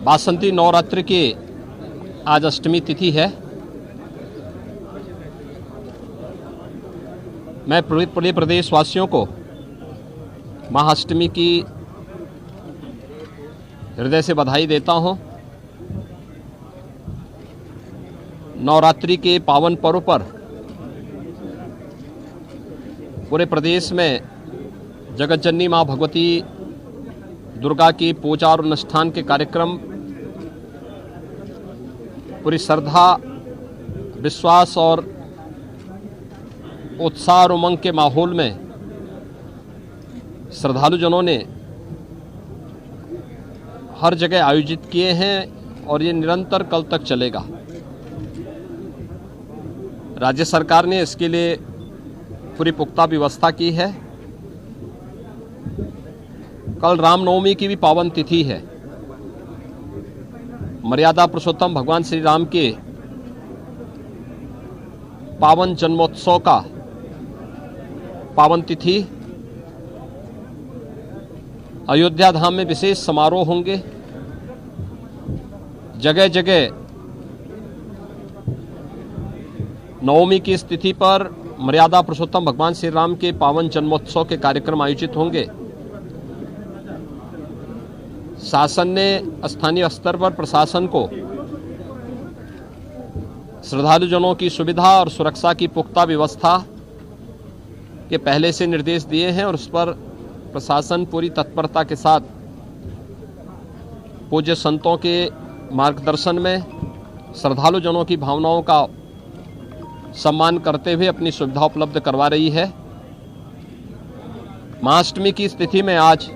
वासंती नवरात्र की आज अष्टमी तिथि है। मैं पूरे प्रदेशवासियों को महाअष्टमी की हृदय से बधाई देता हूं। नवरात्रि के पावन पर्व पर पूरे प्रदेश में जगत जननी मां भगवती दुर्गा की पूजा और अनुष्ठान के कार्यक्रम पूरी श्रद्धा, विश्वास और उत्साह और उमंग के माहौल में श्रद्धालुजनों ने हर जगह आयोजित किए हैं और ये निरंतर कल तक चलेगा। राज्य सरकार ने इसके लिए पूरी पुख्ता व्यवस्था की है। कल रामनवमी की भी पावन तिथि है। मर्यादा पुरुषोत्तम भगवान श्री राम के पावन जन्मोत्सव का पावन तिथि। अयोध्या धाम में विशेष समारोह होंगे। जगह जगह नवमी की स्थिति पर मर्यादा पुरुषोत्तम भगवान श्री राम के पावन जन्मोत्सव के कार्यक्रम आयोजित होंगे। शासन ने स्थानीय स्तर पर प्रशासन को श्रद्धालुजनों की सुविधा और सुरक्षा की पुख्ता व्यवस्था के पहले से निर्देश दिए हैं और उस पर प्रशासन पूरी तत्परता के साथ पूज्य संतों के मार्गदर्शन में श्रद्धालुजनों की भावनाओं का सम्मान करते हुए अपनी सुविधा उपलब्ध करवा रही है। महाअष्टमी की स्थिति में आज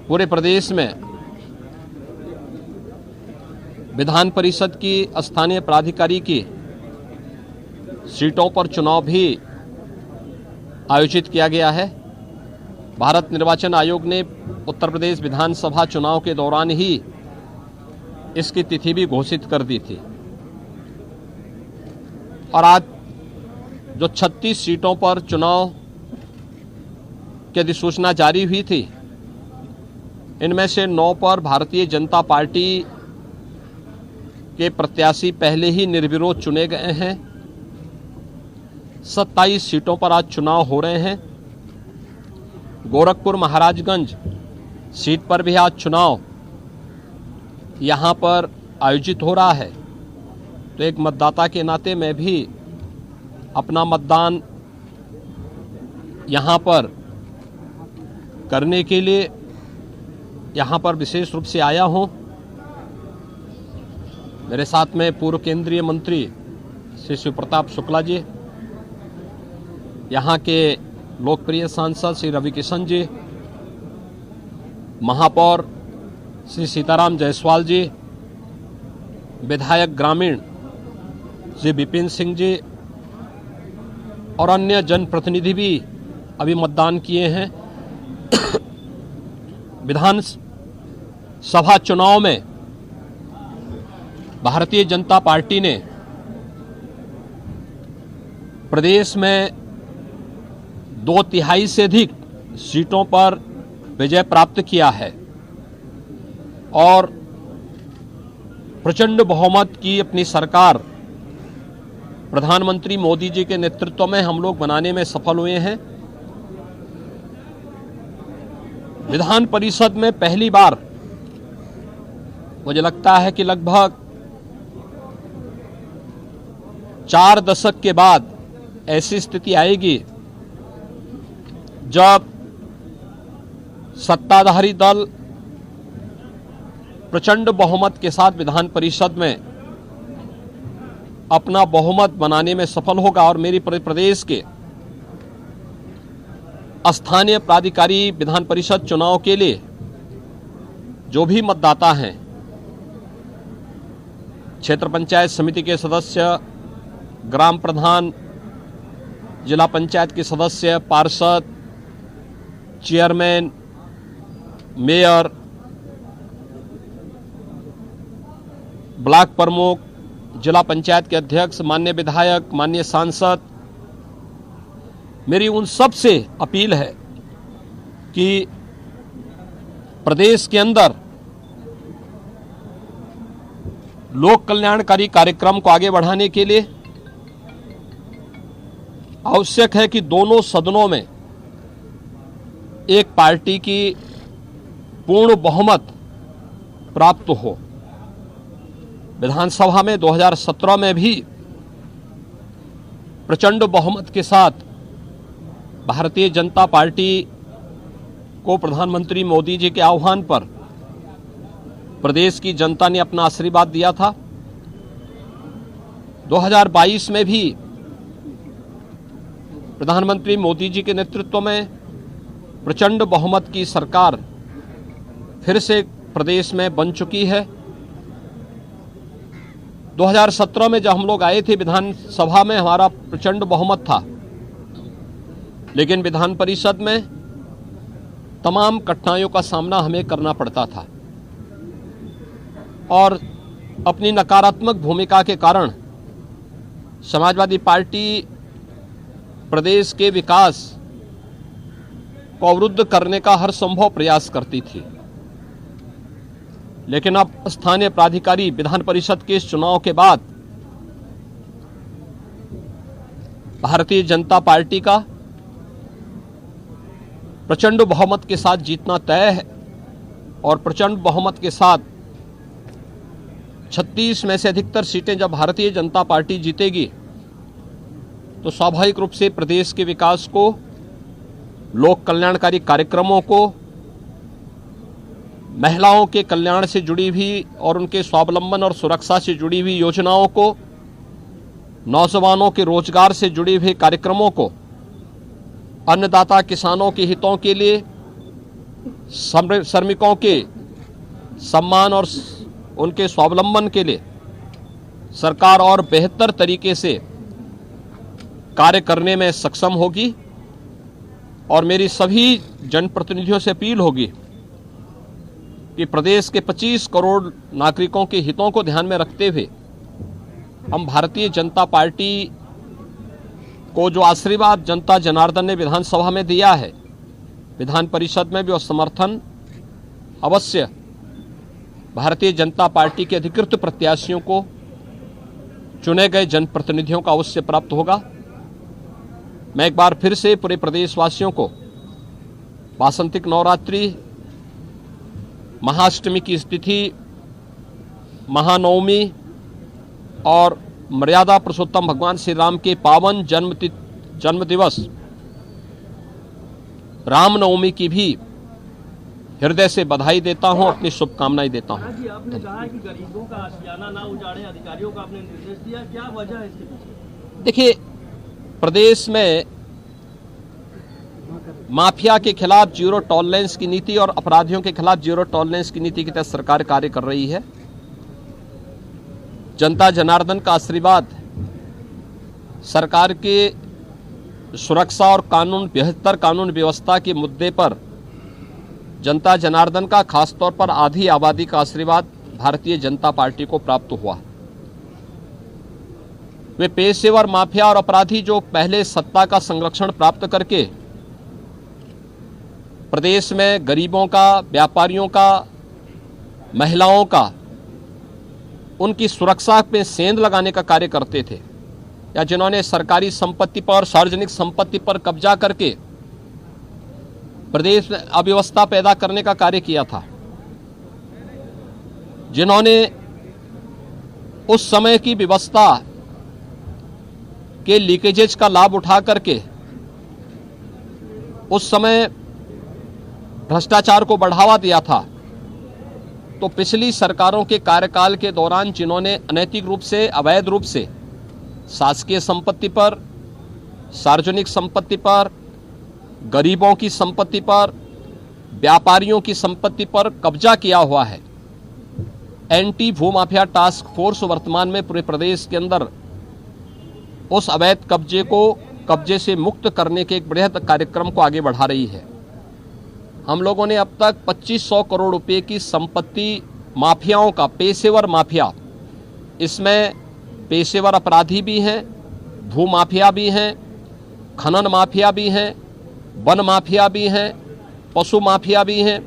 पूरे प्रदेश में विधान परिषद की स्थानीय प्राधिकारी की सीटों पर चुनाव भी आयोजित किया गया है। भारत निर्वाचन आयोग ने उत्तर प्रदेश विधानसभा चुनाव के दौरान ही इसकी तिथि भी घोषित कर दी थी और आज जो 36 सीटों पर चुनाव की अधिसूचना जारी हुई थी, इनमें से 9 पर भारतीय जनता पार्टी के प्रत्याशी पहले ही निर्विरोध चुने गए हैं। 27 सीटों पर आज चुनाव हो रहे हैं। गोरखपुर महाराजगंज सीट पर भी आज चुनाव यहां पर आयोजित हो रहा है। तो एक मतदाता के नाते मैं भी अपना मतदान यहां पर करने के लिए यहां पर विशेष रूप से आया हूं। मेरे साथ में पूर्व केंद्रीय मंत्री श्री शिव प्रताप शुक्ला जी, यहाँ के लोकप्रिय सांसद श्री रवि किशन जी, महापौर श्री सीताराम जायसवाल जी, विधायक ग्रामीण श्री विपिन सिंह जी और अन्य जनप्रतिनिधि भी अभी मतदान किए हैं। विधान सभा चुनाव में भारतीय जनता पार्टी ने प्रदेश में 2/3 से अधिक सीटों पर विजय प्राप्त किया है और प्रचंड बहुमत की अपनी सरकार प्रधानमंत्री मोदी जी के नेतृत्व में हम लोग बनाने में सफल हुए हैं। विधान परिषद में पहली बार मुझे लगता है कि लगभग 4 दशक के बाद ऐसी स्थिति आएगी जब सत्ताधारी दल प्रचंड बहुमत के साथ विधान परिषद में अपना बहुमत बनाने में सफल होगा और मेरी प्रदेश के स्थानीय प्राधिकारी विधान परिषद चुनाव के लिए जो भी मतदाता हैं, क्षेत्र पंचायत समिति के सदस्य, ग्राम प्रधान, जिला पंचायत के सदस्य, पार्षद, चेयरमैन, मेयर, ब्लॉक प्रमुख, जिला पंचायत के अध्यक्ष, माननीय विधायक, माननीय सांसद, मेरी उन सब से अपील है कि प्रदेश के अंदर लोक कल्याणकारी कार्यक्रम को आगे बढ़ाने के लिए आवश्यक है कि दोनों सदनों में एक पार्टी की पूर्ण बहुमत प्राप्त हो। विधानसभा में 2017 में भी प्रचंड बहुमत के साथ भारतीय जनता पार्टी को प्रधानमंत्री मोदी जी के आह्वान पर प्रदेश की जनता ने अपना आशीर्वाद दिया था। 2022 में भी प्रधानमंत्री मोदी जी के नेतृत्व में प्रचंड बहुमत की सरकार फिर से प्रदेश में बन चुकी है। 2017 में जब हम लोग आए थे विधानसभा में हमारा प्रचंड बहुमत था, लेकिन विधान परिषद में तमाम कठिनाइयों का सामना हमें करना पड़ता था और अपनी नकारात्मक भूमिका के कारण समाजवादी पार्टी प्रदेश के विकास को अवरुद्ध करने का हर संभव प्रयास करती थी। लेकिन अब स्थानीय प्राधिकारी विधान परिषद के इस चुनाव के बाद भारतीय जनता पार्टी का प्रचंड बहुमत के साथ जीतना तय है और प्रचंड बहुमत के साथ 36 में से अधिकतर सीटें जब भारतीय जनता पार्टी जीतेगी तो स्वाभाविक रूप से प्रदेश के विकास को, लोक कल्याणकारी कार्यक्रमों को, महिलाओं के कल्याण से जुड़ी हुई और उनके स्वावलंबन और सुरक्षा से जुड़ी हुई योजनाओं को, नौजवानों के रोजगार से जुड़े हुए कार्यक्रमों को, अन्नदाता किसानों के हितों के लिए, श्रमिकों के सम्मान और उनके स्वावलंबन के लिए सरकार और बेहतर तरीके से कार्य करने में सक्षम होगी। और मेरी सभी जनप्रतिनिधियों से अपील होगी कि प्रदेश के 25 करोड़ नागरिकों के हितों को ध्यान में रखते हुए हम भारतीय जनता पार्टी को जो आशीर्वाद जनता जनार्दन ने विधानसभा में दिया है, विधान परिषद में भी और समर्थन अवश्य भारतीय जनता पार्टी के अधिकृत प्रत्याशियों को, चुने गए जनप्रतिनिधियों का अवश्य प्राप्त होगा। मैं एक बार फिर से पूरे प्रदेशवासियों को वासंतिक नवरात्रि, महाअष्टमी की स्थिति, महानवमी और मर्यादा पुरुषोत्तम भगवान श्री राम के पावन जन्म दिवस रामनवमी की भी हृदय से बधाई देता हूं, अपनी शुभकामनाएं देता हूं। जी, आपने कहा कि गरीबों का आशियाना ना उजाड़े, अधिकारियों को आपने निर्देश दिया, क्या वजह है इसके पीछे? देखिए, प्रदेश में माफिया के खिलाफ जीरो टॉलरेंस की नीति और अपराधियों के खिलाफ जीरो टॉलरेंस की नीति के तहत सरकार कार्य कर रही है। जनता जनार्दन का आशीर्वाद सरकार के सुरक्षा और बेहतर कानून व्यवस्था के मुद्दे पर जनता जनार्दन का, खासतौर पर आधी आबादी का आशीर्वाद भारतीय जनता पार्टी को प्राप्त हुआ। वे पेशेवर माफिया और अपराधी जो पहले सत्ता का संरक्षण प्राप्त करके प्रदेश में गरीबों का, व्यापारियों का, महिलाओं का, उनकी सुरक्षा पे सेंध लगाने का कार्य करते थे, या जिन्होंने सरकारी संपत्ति पर, सार्वजनिक संपत्ति पर कब्जा करके प्रदेश में अव्यवस्था पैदा करने का कार्य किया था, जिन्होंने उस समय की व्यवस्था के लीकेजेज का लाभ उठा करके उस समय भ्रष्टाचार को बढ़ावा दिया था, तो पिछली सरकारों के कार्यकाल के दौरान जिन्होंने अनैतिक रूप से, अवैध रूप से शासकीय संपत्ति पर, सार्वजनिक संपत्ति पर, गरीबों की संपत्ति पर, व्यापारियों की संपत्ति पर कब्जा किया हुआ है, एंटी भूमाफिया टास्क फोर्स वर्तमान में पूरे प्रदेश के अंदर उस अवैध कब्जे से मुक्त करने के एक बृहद कार्यक्रम को आगे बढ़ा रही है। हम लोगों ने अब तक 2500 करोड़ रुपए की संपत्ति माफियाओं का, पेशेवर माफिया, इसमें पेशेवर अपराधी भी हैं, भूमाफिया भी हैं, खनन माफिया भी हैं, वन माफिया भी हैं, पशु माफिया भी हैं,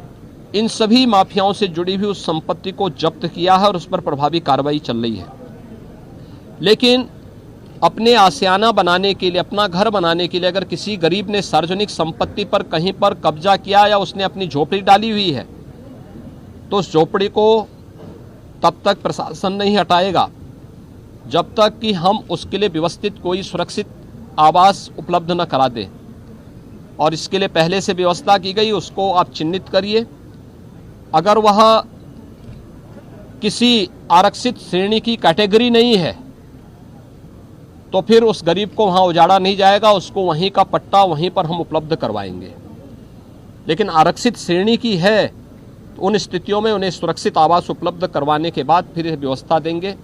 इन सभी माफियाओं से जुड़ी हुई उस संपत्ति को जब्त किया है और उस पर प्रभावी कार्रवाई चल रही है। लेकिन अपने आशियाना बनाने के लिए, अपना घर बनाने के लिए अगर किसी गरीब ने सार्वजनिक संपत्ति पर कहीं पर कब्जा किया या उसने अपनी झोपड़ी डाली हुई है, तो उस झोपड़ी को तब तक प्रशासन नहीं हटाएगा जब तक कि हम उसके लिए व्यवस्थित कोई सुरक्षित आवास उपलब्ध न करा दें। और इसके लिए पहले से व्यवस्था की गई, उसको आप चिन्हित करिए। अगर वह किसी आरक्षित श्रेणी की कैटेगरी नहीं है तो फिर उस गरीब को वहां उजाड़ा नहीं जाएगा, उसको वहीं का पट्टा वहीं पर हम उपलब्ध करवाएंगे। लेकिन आरक्षित श्रेणी की है तो उन स्थितियों में उन्हें सुरक्षित आवास उपलब्ध करवाने के बाद फिर व्यवस्था देंगे।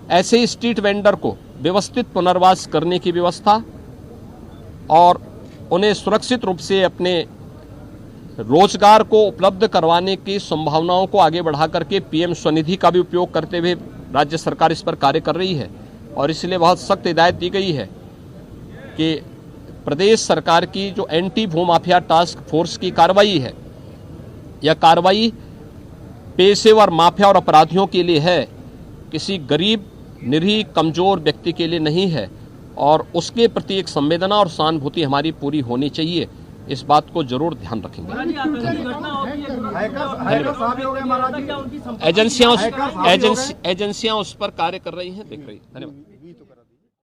ऐसे ही स्ट्रीट वेंडर को व्यवस्थित पुनर्वास करने की व्यवस्था और उन्हें सुरक्षित रूप से अपने रोजगार को उपलब्ध करवाने की संभावनाओं को आगे बढ़ा करके पीएम स्वनिधि का भी उपयोग करते हुए राज्य सरकार इस पर कार्य कर रही है। और इसलिए बहुत सख्त हिदायत दी गई है कि प्रदेश सरकार की जो एंटी भूमाफिया टास्क फोर्स की कार्रवाई है, यह कार्रवाई पेशेवर माफिया और अपराधियों के लिए है, किसी गरीब निरीह कमजोर व्यक्ति के लिए नहीं है। और उसके प्रति एक संवेदना और सहानुभूति हमारी पूरी होनी चाहिए, इस बात को जरूर ध्यान रखेंगे। एजेंसियां उस पर कार्य कर रही हैं, देख रही हैं। धन्यवाद।